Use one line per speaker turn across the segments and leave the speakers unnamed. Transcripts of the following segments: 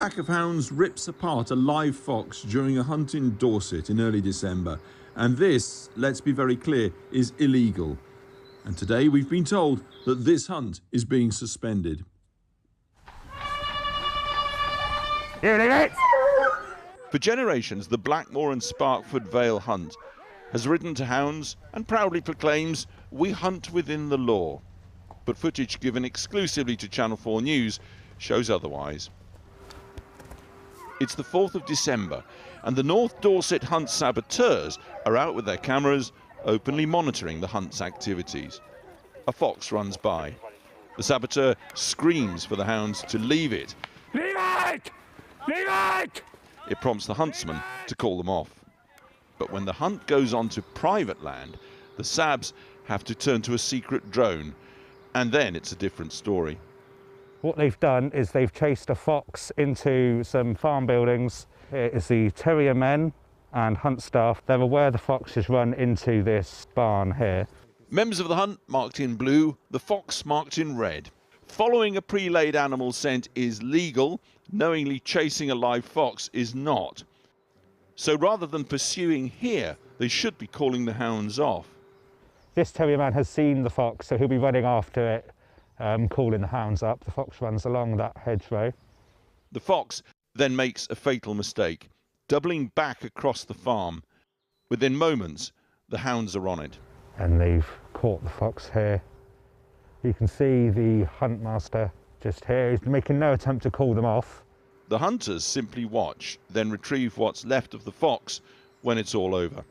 A pack of hounds rips apart a live fox during a hunt in Dorset in early December. And this, let's be very clear, is illegal. And today we've been told that this hunt is being suspended.
For generations, the Blackmore and Sparkford Vale hunt has ridden to hounds and proudly proclaims, "We hunt within the law." But footage given exclusively to Channel 4 News shows otherwise. It's the 4th of December, and the North Dorset hunt saboteurs are out with their cameras, openly monitoring the hunt's activities. A fox runs by. The saboteur screams for the hounds to leave it. Leave it! Leave it! It prompts the huntsman to call them off. But when the hunt goes on to private land, the Sabs have to turn to a secret drone, and then it's a different story.
What they've done is they've chased a fox into some farm buildings. Here is the terrier men and hunt staff. They're aware the fox has run into this barn here.
Members of the hunt marked in blue, the fox marked in red. Following a pre-laid animal scent is legal, knowingly chasing a live fox is not. So rather than pursuing here, they should be calling the hounds off.
This terrier man has seen the fox, so he'll be running after it, calling the hounds up. The fox runs along that hedgerow.
The fox then makes a fatal mistake, doubling back across the farm. Within moments, the hounds are on it.
And they've caught the fox here. You can see the hunt master just here. He's making no attempt to call them off.
The hunters simply watch, then retrieve what's left of the fox when it's all over.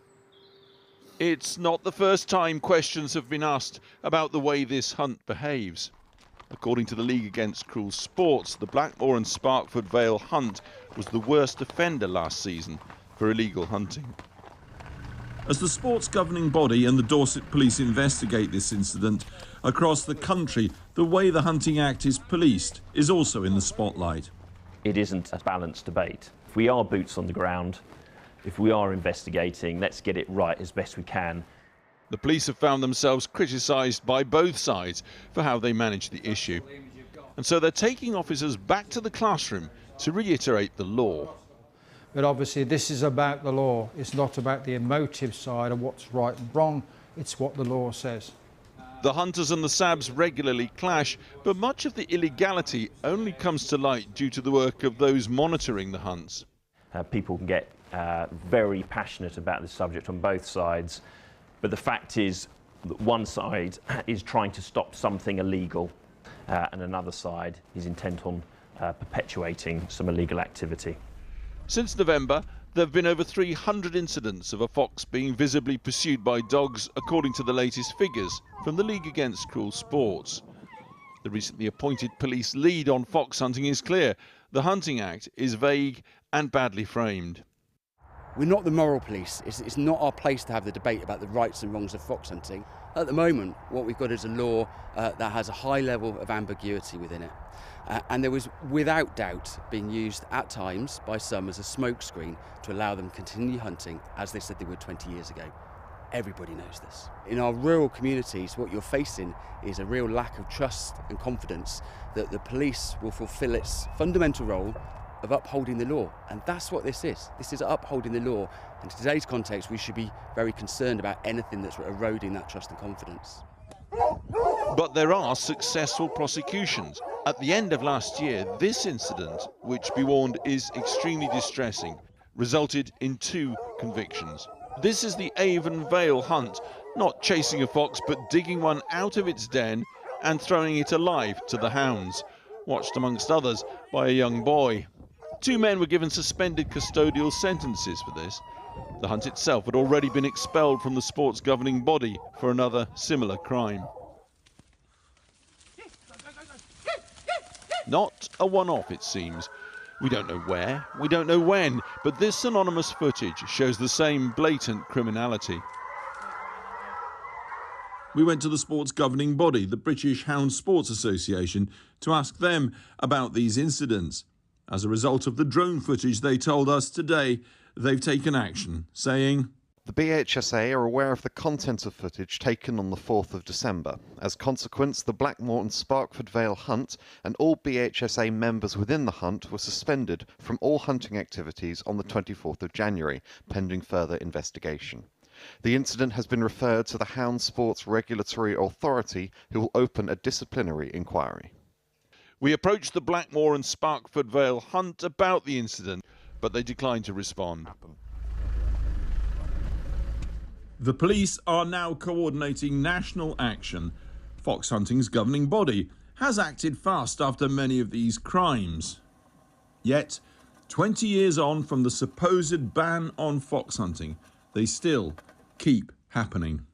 It's not the first time questions have been asked about the way this hunt behaves. According to the League Against Cruel Sports, the Blackmore and Sparkford Vale hunt was the worst offender last season for illegal hunting.
As the sports governing body and the Dorset Police investigate this incident, across the country, the way the Hunting Act is policed is also in the spotlight.
It isn't a balanced debate. If we are boots on the ground, if we are investigating, let's get it right as best we can.
The police have found themselves criticised by both sides for how they manage the issue. And so they're taking officers back to the classroom to reiterate the law.
But obviously this is about the law. It's not about the emotive side of what's right and wrong. It's what the law says.
The hunters and the Sabs regularly clash, but much of the illegality only comes to light due to the work of those monitoring the hunts.
People can get very passionate about this subject on both sides, but the fact is that one side is trying to stop something illegal and another side is intent on perpetuating some illegal activity.
Since November, there have been over 300 incidents of a fox being visibly pursued by dogs, according to the latest figures from the League Against Cruel Sports. The recently appointed police lead on fox hunting is clear. The Hunting Act is vague and badly framed.
We're not the moral police. It's not our place to have the debate about the rights and wrongs of fox hunting. At the moment, what we've got is a law that has a high level of ambiguity within it. And there was, without doubt, being used at times by some as a smokescreen to allow them to continue hunting as they said they would 20 years ago. Everybody knows this. In our rural communities, what you're facing is a real lack of trust and confidence that the police will fulfil its fundamental role of upholding the law. And that's what this is. This is upholding the law. And in today's context, we should be very concerned about anything that's eroding that trust and confidence.
But there are successful prosecutions. At the end of last year, this incident, which, be warned, is extremely distressing, resulted in 2 convictions. This is the Avon Vale hunt, not chasing a fox, but digging one out of its den and throwing it alive to the hounds, watched amongst others by a young boy. 2 men were given suspended custodial sentences for this. The hunt itself had already been expelled from the sports governing body for another similar crime. Not a one-off, it seems. We don't know where, we don't know when, but this anonymous footage shows the same blatant criminality.
We went to the sports governing body, the British Hound Sports Association, to ask them about these incidents. As a result of the drone footage, they told us today they've taken action, saying,
The BHSA are aware of the content of footage taken on the 4th of December. As a consequence, the Blackmore and Sparkford Vale hunt and all BHSA members within the hunt were suspended from all hunting activities on the 24th of January, pending further investigation. The incident has been referred to the Hound Sports Regulatory Authority, who will open a disciplinary inquiry.
We approached the Blackmore and Sparkford Vale hunt about the incident, but they declined to respond.
The police are now coordinating national action. Fox hunting's governing body has acted fast after many of these crimes. Yet, 20 years on from the supposed ban on fox hunting, they still keep happening.